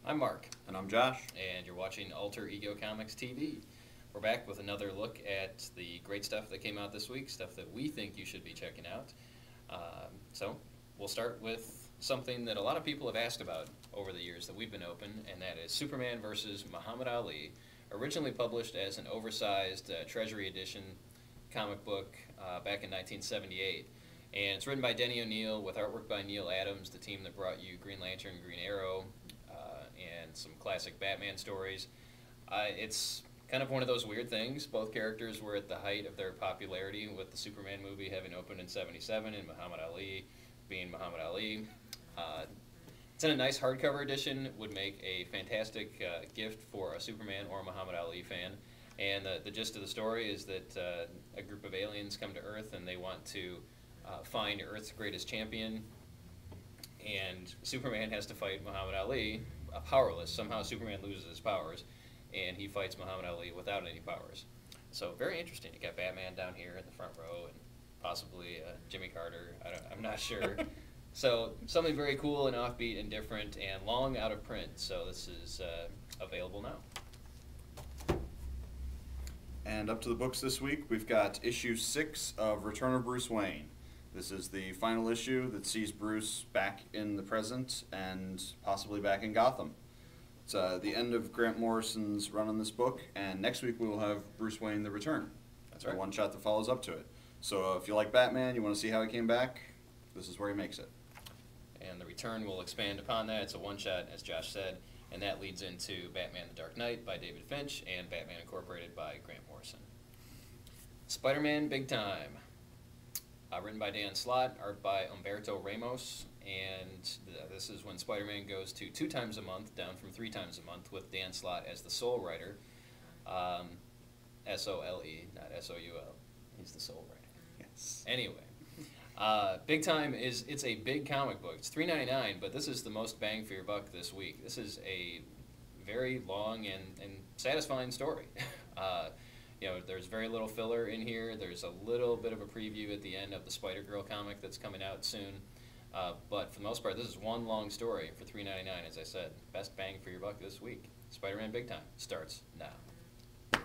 I'm Mark, And I'm Josh. and you're watching Alter Ego Comics TV. We're back with another look at the great stuff that came out this week, stuff that we think you should be checking out. So, we'll start with something that a lot of people have asked about over the years that we've been open, and that is Superman versus Muhammad Ali, originally published as an oversized Treasury Edition comic book back in 1978. And it's written by Denny O'Neil with artwork by Neil Adams, the team that brought you Green Lantern, Green Arrow, and some classic Batman stories. It's kind of one of those weird things. Both characters were at the height of their popularity, with the Superman movie having opened in '77 and Muhammad Ali being Muhammad Ali. It's in a nice hardcover edition, would make a fantastic gift for a Superman or a Muhammad Ali fan. And the gist of the story is that a group of aliens come to Earth and they want to find Earth's greatest champion. And Superman has to fight Muhammad Ali, powerless. Somehow Superman loses his powers, and he fights Muhammad Ali without any powers. So very interesting. You got Batman down here in the front row, and possibly Jimmy Carter. I'm not sure. So something very cool and offbeat and different, and long out of print. So this is available now. And up to the books this week, we've got issue 6 of Return of Bruce Wayne. This is the final issue that sees Bruce back in the present and possibly back in Gotham. It's the end of Grant Morrison's run on this book, and next week we will have Bruce Wayne: The Return. That's A right. one shot that follows up to it. So if you like Batman, you want to see how he came back, this is where he makes it. And the return will expand upon that. It's a one-shot, as Josh said, and that leads into Batman: The Dark Knight by David Finch and Batman Incorporated by Grant Morrison. Spider-Man: Big Time. Written by Dan Slott, art by Humberto Ramos, and this is when Spider-Man goes to 2 times a month, down from 3 times a month, with Dan Slott as the sole writer. S-O-L-E, not S-O-U-L. He's the sole writer. Yes. Anyway, Big Time it's a big comic book. It's $3.99, but this is the most bang for your buck this week. This is a very long and satisfying story. There's very little filler in here. There's a little bit of a preview at the end of the Spider-Girl comic that's coming out soon. But for the most part, this is one long story for $3.99, as I said. Best bang for your buck this week. Spider-Man Big Time starts now.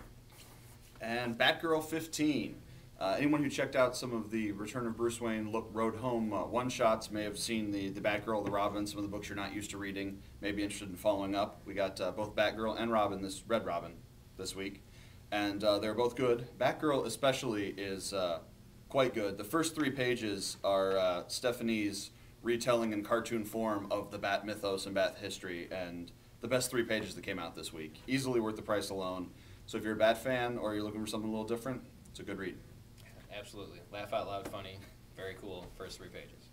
And Batgirl 15. Anyone who checked out some of the Return of Bruce Wayne Road Home one-shots may have seen the Batgirl, the Robin, some of the books you're not used to reading, may be interested in following up. We got both Batgirl and Robin, Red Robin, this week. And they're both good. Batgirl especially is quite good. The first 3 pages are Stephanie's retelling in cartoon form of the Bat mythos and Bat history, and the best 3 pages that came out this week. Easily worth the price alone. So if you're a Bat fan or you're looking for something a little different, it's a good read. Absolutely. Laugh out loud funny. Very cool. First 3 pages.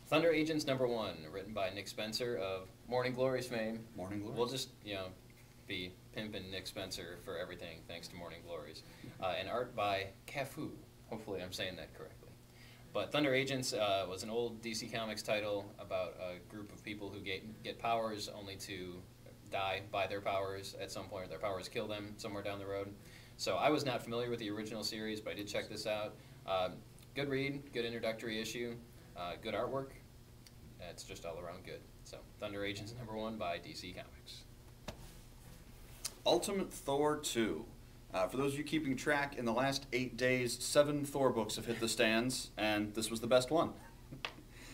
Thunder Agents #1, written by Nick Spencer of Morning Glories fame. Morning Glories. We'll just, be pimping Nick Spencer for everything thanks to Morning Glories. And art by Cafu. Hopefully I'm saying that correctly. But Thunder Agents was an old DC Comics title about a group of people who get powers only to die by their powers at some point, or their powers kill them somewhere down the road. So I was not familiar with the original series, but I did check this out. Good read, good introductory issue, good artwork. It's just all around good. So Thunder Agents #1 by DC Comics. Ultimate Thor 2. For those of you keeping track, in the last 8 days, 7 Thor books have hit the stands, and this was the best one.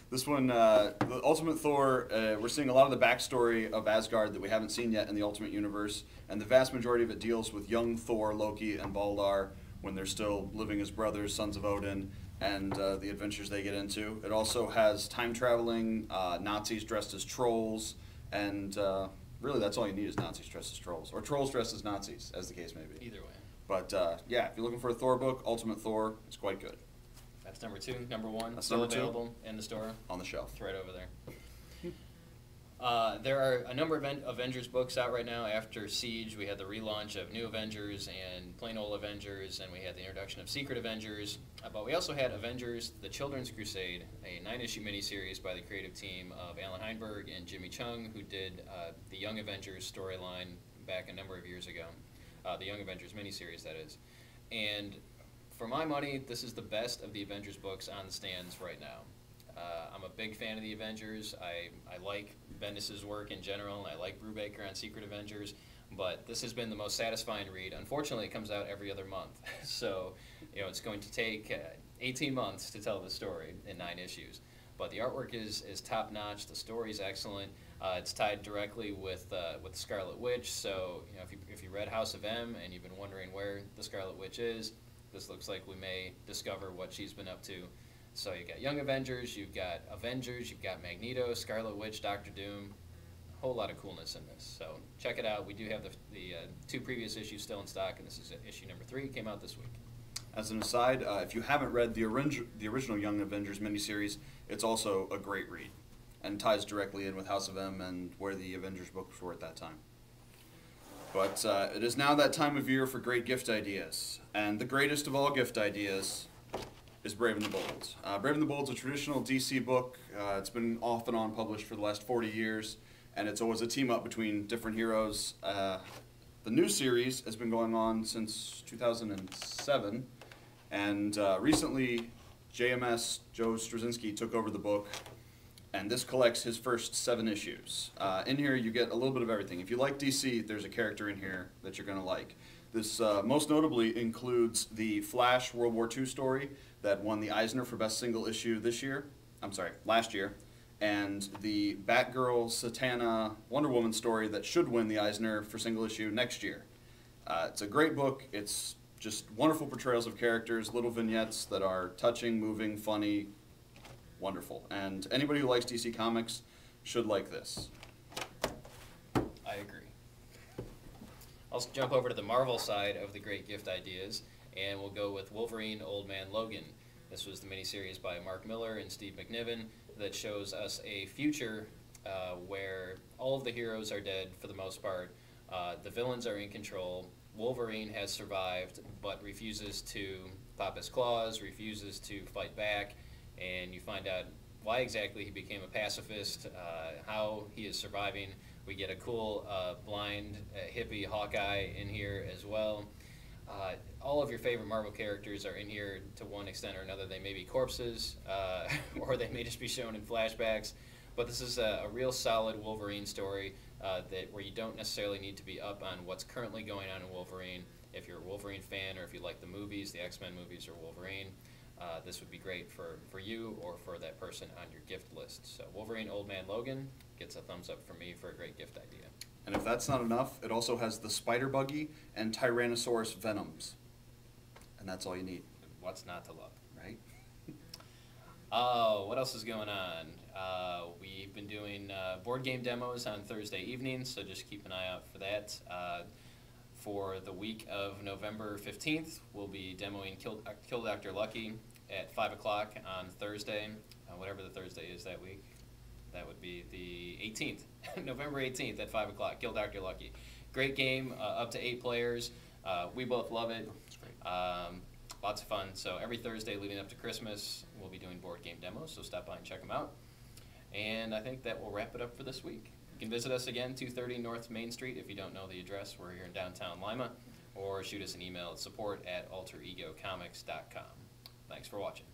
This one, the Ultimate Thor, we're seeing a lot of the backstory of Asgard that we haven't seen yet in the Ultimate Universe, and the vast majority of it deals with young Thor, Loki, and Baldar when they're still living as brothers, sons of Odin, and the adventures they get into. It also has time traveling, Nazis dressed as trolls, and really that's all you need is Nazis dressed as trolls, or trolls dressed as Nazis, as the case may be. Either way. But yeah, if you're looking for a Thor book, Ultimate Thor, it's quite good. That's #2. #1, That's still number 2. available in the store. On the shelf. It's right over there. There are a number of Avengers books out right now. After Siege, we had the relaunch of New Avengers and plain old Avengers, and we had the introduction of Secret Avengers. But we also had Avengers: The Children's Crusade, a 9-issue miniseries by the creative team of Alan Heinberg and Jimmy Chung, who did the Young Avengers storyline back a number of years ago. The Young Avengers miniseries, that is. And for my money, this is the best of the Avengers books on the stands right now. I'm a big fan of the Avengers. I like Bendis' work in general. I like Brubaker on Secret Avengers, but this has been the most satisfying read. Unfortunately, it comes out every other month, so it's going to take 18 months to tell the story in 9 issues. But the artwork is top notch. The story is excellent. It's tied directly with Scarlet Witch. So if you read House of M and you've been wondering where the Scarlet Witch is, this looks like we may discover what she's been up to. So you've got Young Avengers, you've got Avengers, you've got Magneto, Scarlet Witch, Doctor Doom. A whole lot of coolness in this. So check it out. We do have the 2 previous issues still in stock, and this is issue number 3. It came out this week. As an aside, if you haven't read the original Young Avengers miniseries, it's also a great read and ties directly in with House of M and where the Avengers books were at that time. But it is now that time of year for great gift ideas. And the greatest of all gift ideas is Brave and the Bold. Brave and the Bold is a traditional DC book. It's been off and on published for the last 40 years, and it's always a team-up between different heroes. The new series has been going on since 2007, and recently JMS, Joe Straczynski, took over the book, and this collects his first 7 issues. In here you get a little bit of everything. If you like DC, there's a character in here that you're going to like. This most notably includes the Flash World War II story that won the Eisner for Best Single Issue last year, and the Batgirl, Satana, Wonder Woman story that should win the Eisner for Single Issue next year. It's a great book. It's just wonderful portrayals of characters, little vignettes that are touching, moving, funny, wonderful. And anybody who likes DC Comics should like this. I agree. I'll jump over to the Marvel side of the great gift ideas, and we'll go with Wolverine Old Man Logan. This was the miniseries by Mark Miller and Steve McNiven that shows us a future where all of the heroes are dead for the most part. The villains are in control. Wolverine has survived but refuses to pop his claws, refuses to fight back, and you find out why exactly he became a pacifist, how he is surviving. We get a cool blind hippie Hawkeye in here as well. All of your favorite Marvel characters are in here to one extent or another. They may be corpses, or they may just be shown in flashbacks. But this is a real solid Wolverine story where you don't necessarily need to be up on what's currently going on in Wolverine. If you're a Wolverine fan, or if you like the movies, the X-Men movies or Wolverine, this would be great for you or for that person on your gift list. So Wolverine Old Man Logan gets a thumbs up from me for a great gift idea. And if that's not enough, it also has the Spider Buggy and Tyrannosaurus Venoms. And that's all you need. What's not to love? Right? Oh, what else is going on? We've been doing board game demos on Thursday evenings, so just keep an eye out for that. For the week of November 15th, we'll be demoing Kill Dr. Lucky at 5 o'clock on Thursday, whatever the Thursday is that week. That would be the 18th, November 18th at 5 o'clock, Kill Dr. Lucky. Great game, up to 8 players. We both love it. That's great. Lots of fun. So every Thursday leading up to Christmas, we'll be doing board game demos, so stop by and check them out. And I think that will wrap it up for this week. You can visit us again, 230 North Main Street. If you don't know the address, we're here in downtown Lima. Or shoot us an email at support@alteregocomics.com. Thanks for watching.